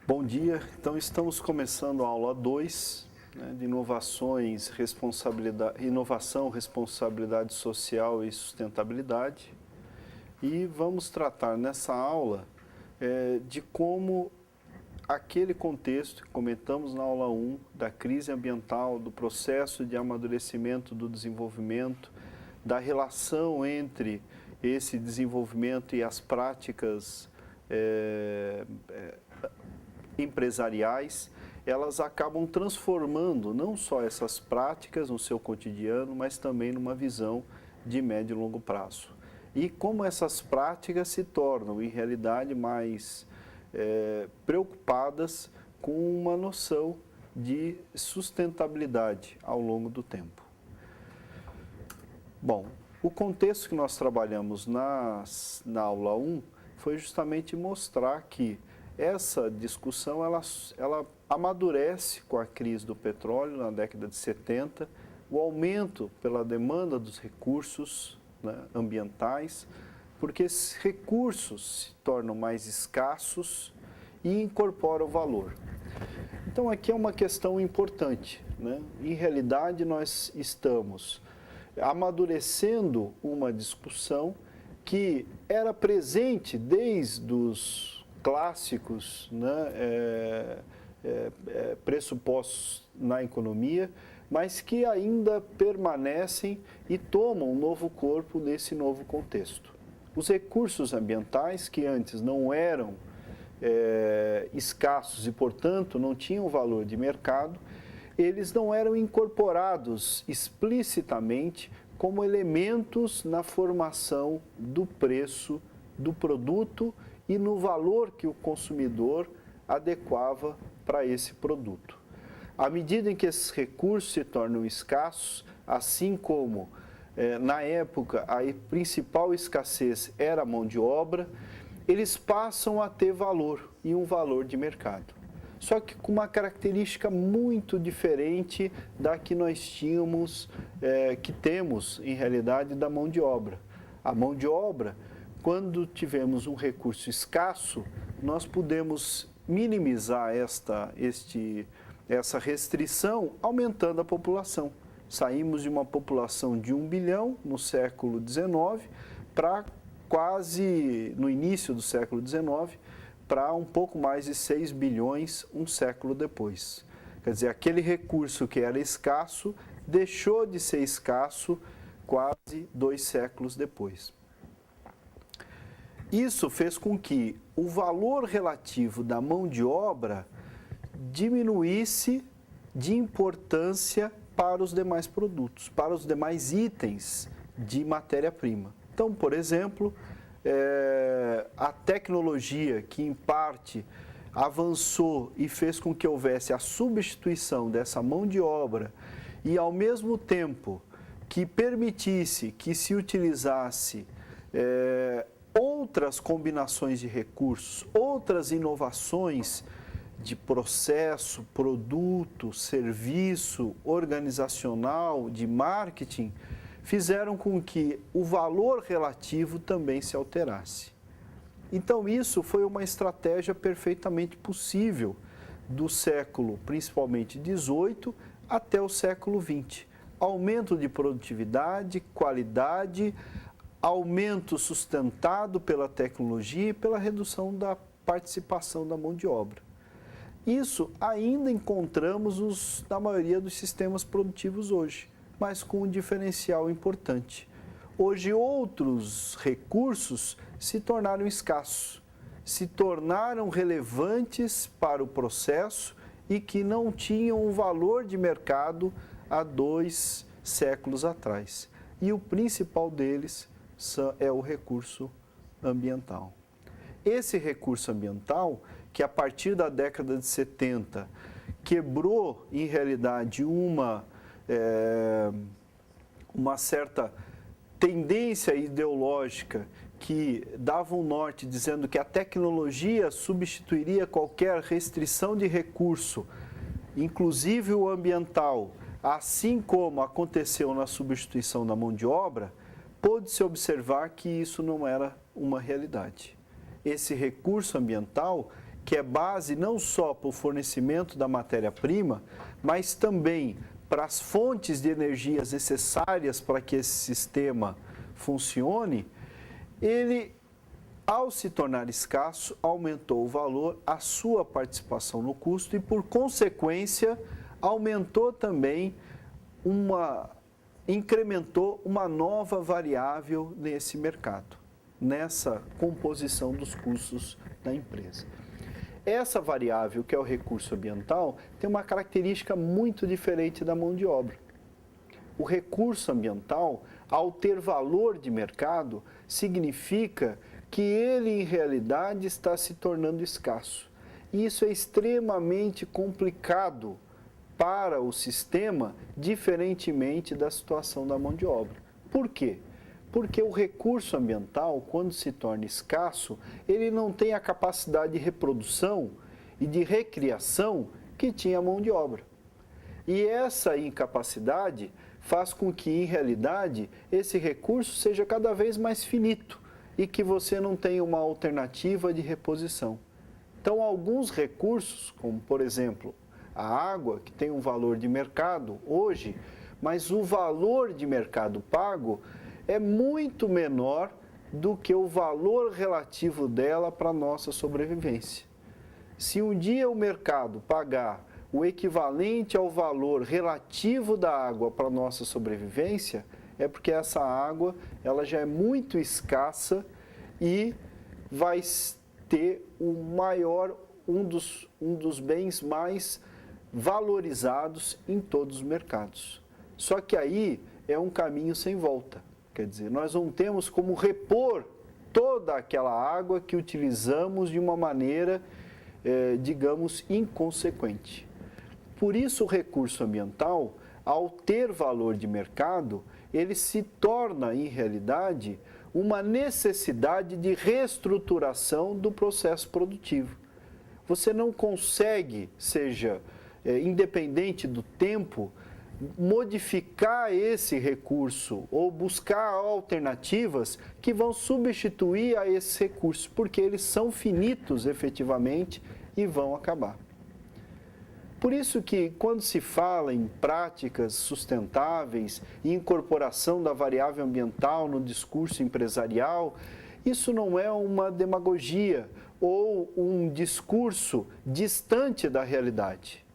Bom dia, então estamos começando a aula 2, de inovações, inovação, responsabilidade social e sustentabilidade. E vamos tratar nessa aula de como aquele contexto que comentamos na aula 1, da crise ambiental, do processo de amadurecimento do desenvolvimento, da relação entre esse desenvolvimento e as práticas empresariais, elas acabam transformando não só essas práticas no seu cotidiano, mas também numa visão de médio e longo prazo. E como essas práticas se tornam, em realidade, mais preocupadas com uma noção de sustentabilidade ao longo do tempo. Bom, o contexto que nós trabalhamos na aula 1 foi justamente mostrar que essa discussão ela amadurece com a crise do petróleo na década de 70, o aumento pela demanda dos recursos ambientais, porque esses recursos se tornam mais escassos e incorporam valor. Então aqui é uma questão importante, Em realidade nós estamos amadurecendo uma discussão que era presente desde os clássicos, pressupostos na economia, mas que ainda permanecem e tomam um novo corpo nesse novo contexto. Os recursos ambientais, que antes não eram escassos e, portanto, não tinham valor de mercado, eles não eram incorporados explicitamente como elementos na formação do preço do produto e no valor que o consumidor adequava para esse produto. À medida em que esses recursos se tornam escassos, assim como na época a principal escassez era a mão de obra, eles passam a ter valor e um valor de mercado. Só que com uma característica muito diferente da que nós tínhamos, que temos em realidade da mão de obra. A mão de obra, quando tivemos um recurso escasso, nós pudemos minimizar essa restrição aumentando a população. Saímos de uma população de 1 bilhão no século XIX para quase, no início do século XIX, para um pouco mais de 6 bilhões um século depois. Quer dizer, aquele recurso que era escasso deixou de ser escasso quase 2 séculos depois. Isso fez com que o valor relativo da mão de obra diminuísse de importância para os demais produtos, para os demais itens de matéria-prima. Então, por exemplo, a tecnologia que, em parte, avançou e fez com que houvesse a substituição dessa mão de obra e, ao mesmo tempo, que permitisse que se utilizasse outras combinações de recursos, outras inovações de processo, produto, serviço, organizacional, de marketing, fizeram com que o valor relativo também se alterasse. Então isso foi uma estratégia perfeitamente possível do século, principalmente 18, até o século 20. Aumento de produtividade, qualidade, aumento sustentado pela tecnologia e pela redução da participação da mão de obra. Isso ainda encontramos na maioria dos sistemas produtivos hoje, mas com um diferencial importante. Hoje outros recursos se tornaram escassos, se tornaram relevantes para o processo e que não tinham um valor de mercado há 2 séculos atrás. E o principal deles é o recurso ambiental. Esse recurso ambiental, que a partir da década de 70 quebrou, em realidade, uma certa tendência ideológica que dava um norte dizendo que a tecnologia substituiria qualquer restrição de recurso, inclusive o ambiental, assim como aconteceu na substituição da mão de obra, pôde-se observar que isso não era uma realidade. Esse recurso ambiental, que é base não só para o fornecimento da matéria-prima, mas também para as fontes de energias necessárias para que esse sistema funcione, ele, ao se tornar escasso, aumentou o valor, a sua participação no custo e, por consequência, aumentou também incrementou uma nova variável nesse mercado, nessa composição dos custos da empresa. Essa variável, que é o recurso ambiental, tem uma característica muito diferente da mão de obra. O recurso ambiental, ao ter valor de mercado, significa que ele, em realidade, está se tornando escasso. E isso é extremamente complicado para o sistema, diferentemente da situação da mão de obra. Por quê? Porque o recurso ambiental, quando se torna escasso, ele não tem a capacidade de reprodução e de recriação que tinha a mão de obra. E essa incapacidade faz com que, em realidade, esse recurso seja cada vez mais finito e que você não tenha uma alternativa de reposição. Então, alguns recursos, como por exemplo a água, que tem um valor de mercado hoje, mas o valor de mercado pago é muito menor do que o valor relativo dela para a nossa sobrevivência. Se um dia o mercado pagar o equivalente ao valor relativo da água para a nossa sobrevivência, é porque essa água ela já é muito escassa e vai ter um dos bens mais valorizados em todos os mercados. Só que aí é um caminho sem volta. Quer dizer, nós não temos como repor toda aquela água que utilizamos de uma maneira, digamos, inconsequente. Por isso, o recurso ambiental, ao ter valor de mercado, ele se torna, em realidade, uma necessidade de reestruturação do processo produtivo. Você não consegue, seja independente do tempo, modificar esse recurso ou buscar alternativas que vão substituir a esses recursos, porque eles são finitos efetivamente e vão acabar. Por isso que, quando se fala em práticas sustentáveis e incorporação da variável ambiental no discurso empresarial, isso não é uma demagogia ou um discurso distante da realidade.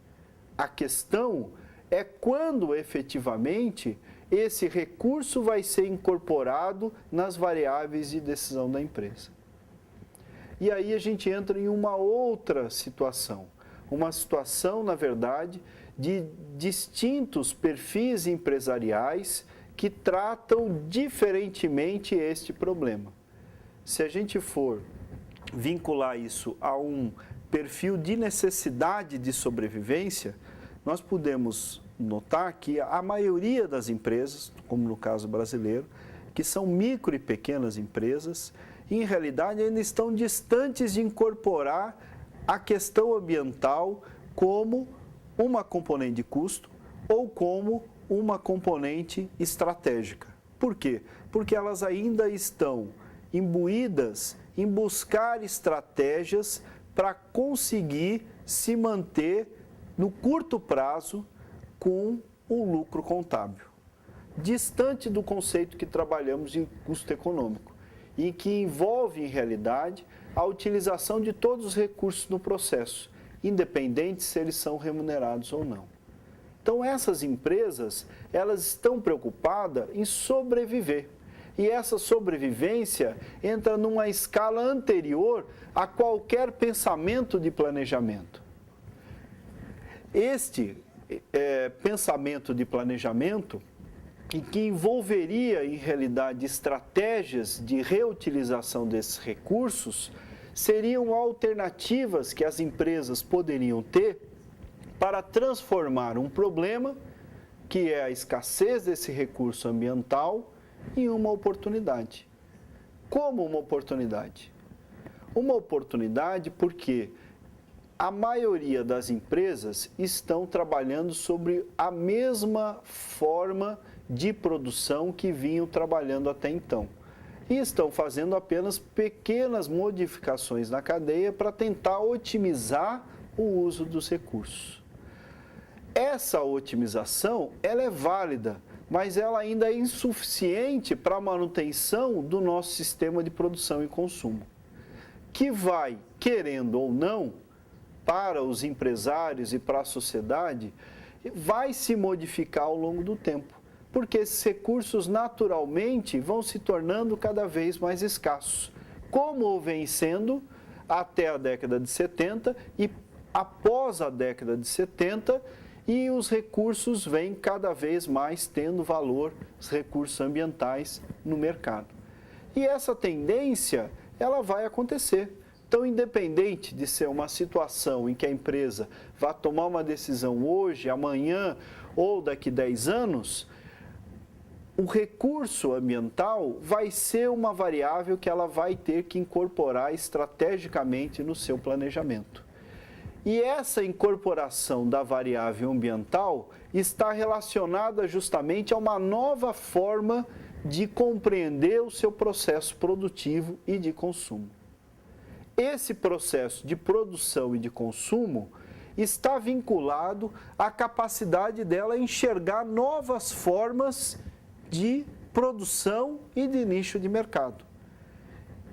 A questão é quando efetivamente esse recurso vai ser incorporado nas variáveis de decisão da empresa. E aí a gente entra em uma outra situação. Uma situação, na verdade, de distintos perfis empresariais que tratam diferentemente este problema. Se a gente for vincular isso a um perfil de necessidade de sobrevivência, nós podemos notar que a maioria das empresas, como no caso brasileiro, que são micro e pequenas empresas, em realidade ainda estão distantes de incorporar a questão ambiental como uma componente de custo ou como uma componente estratégica. Por quê? Porque elas ainda estão imbuídas em buscar estratégias para conseguir se manter no curto prazo com o lucro contábil, distante do conceito que trabalhamos de custo econômico, e que envolve, em realidade, a utilização de todos os recursos no processo, independente se eles são remunerados ou não. Então, essas empresas, elas estão preocupadas em sobreviver. E essa sobrevivência entra numa escala anterior a qualquer pensamento de planejamento. Este pensamento de planejamento, e que envolveria, em realidade, estratégias de reutilização desses recursos, seriam alternativas que as empresas poderiam ter para transformar um problema, que é a escassez desse recurso ambiental, em uma oportunidade. Como uma oportunidade? Uma oportunidade porque a maioria das empresas estão trabalhando sobre a mesma forma de produção que vinham trabalhando até então. e estão fazendo apenas pequenas modificações na cadeia para tentar otimizar o uso dos recursos. Essa otimização, ela é válida, mas ela ainda é insuficiente para a manutenção do nosso sistema de produção e consumo, que vai, querendo ou não, para os empresários e para a sociedade, vai se modificar ao longo do tempo, porque esses recursos naturalmente vão se tornando cada vez mais escassos, como vem sendo até a década de 70 e após a década de 70, e os recursos vêm cada vez mais tendo valor, os recursos ambientais no mercado. E essa tendência, ela vai acontecer. Então, independente de ser uma situação em que a empresa vai tomar uma decisão hoje, amanhã ou daqui 10 anos, o recurso ambiental vai ser uma variável que ela vai ter que incorporar estrategicamente no seu planejamento. E essa incorporação da variável ambiental está relacionada justamente a uma nova forma de compreender o seu processo produtivo e de consumo. Esse processo de produção e de consumo está vinculado à capacidade dela enxergar novas formas de produção e de nicho de mercado.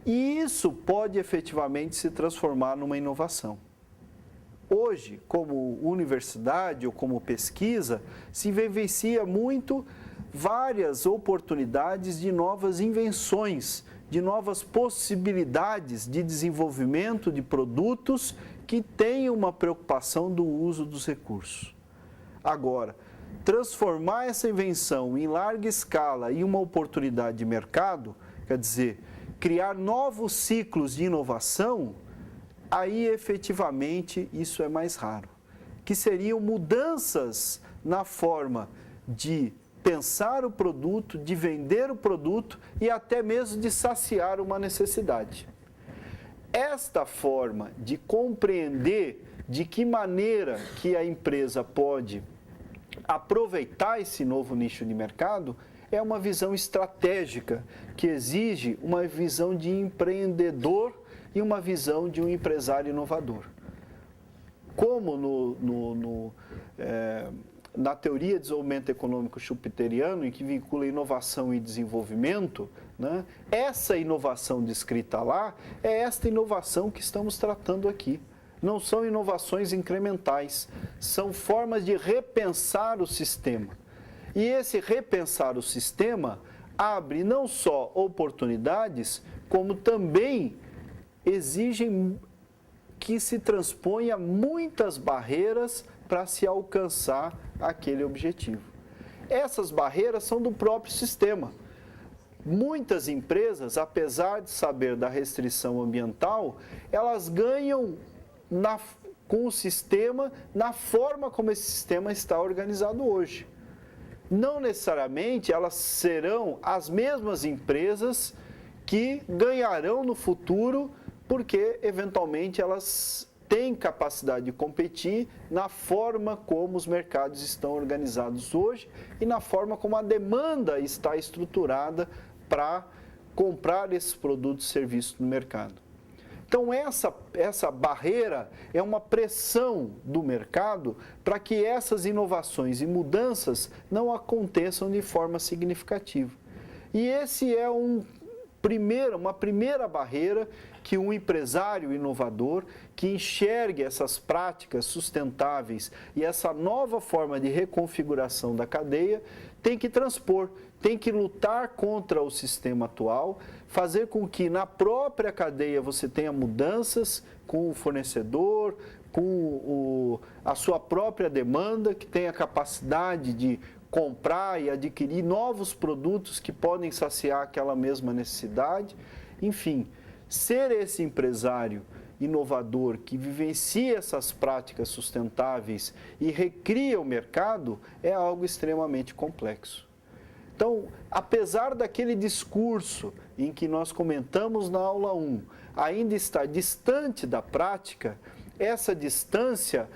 E isso pode efetivamente se transformar numa inovação. Hoje, como universidade ou como pesquisa, se vivencia muito várias oportunidades de novas invenções, de novas possibilidades de desenvolvimento de produtos que tenham uma preocupação do uso dos recursos. Agora, transformar essa invenção em larga escala em uma oportunidade de mercado, quer dizer, criar novos ciclos de inovação, aí efetivamente isso é mais raro, que seriam mudanças na forma de pensar o produto, de vender o produto e até mesmo de saciar uma necessidade. Esta forma de compreender de que maneira que a empresa pode aproveitar esse novo nicho de mercado é uma visão estratégica que exige uma visão de empreendedor e uma visão de um empresário inovador. Como na teoria de desenvolvimento econômico schumpeteriano, em que vincula inovação e desenvolvimento, né, essa inovação descrita lá é esta inovação que estamos tratando aqui. Não são inovações incrementais, são formas de repensar o sistema. E esse repensar o sistema abre não só oportunidades, como também exigem que se transponha muitas barreiras para se alcançar aquele objetivo. Essas barreiras são do próprio sistema. Muitas empresas, apesar de saber da restrição ambiental, elas ganham com o sistema na forma como esse sistema está organizado hoje. Não necessariamente elas serão as mesmas empresas que ganharão no futuro, porque eventualmente elas têm capacidade de competir na forma como os mercados estão organizados hoje e na forma como a demanda está estruturada para comprar esses produtos e serviços no mercado. Então, essa barreira é uma pressão do mercado para que essas inovações e mudanças não aconteçam de forma significativa. E esse é uma primeira barreira que um empresário inovador que enxergue essas práticas sustentáveis e essa nova forma de reconfiguração da cadeia tem que transpor, tem que lutar contra o sistema atual, fazer com que na própria cadeia você tenha mudanças com o fornecedor, com a sua própria demanda, que tenha capacidade de comprar e adquirir novos produtos que podem saciar aquela mesma necessidade. Enfim, ser esse empresário inovador que vivencia essas práticas sustentáveis e recria o mercado é algo extremamente complexo. Então, apesar daquele discurso em que nós comentamos na aula 1, ainda estar distante da prática, essa distância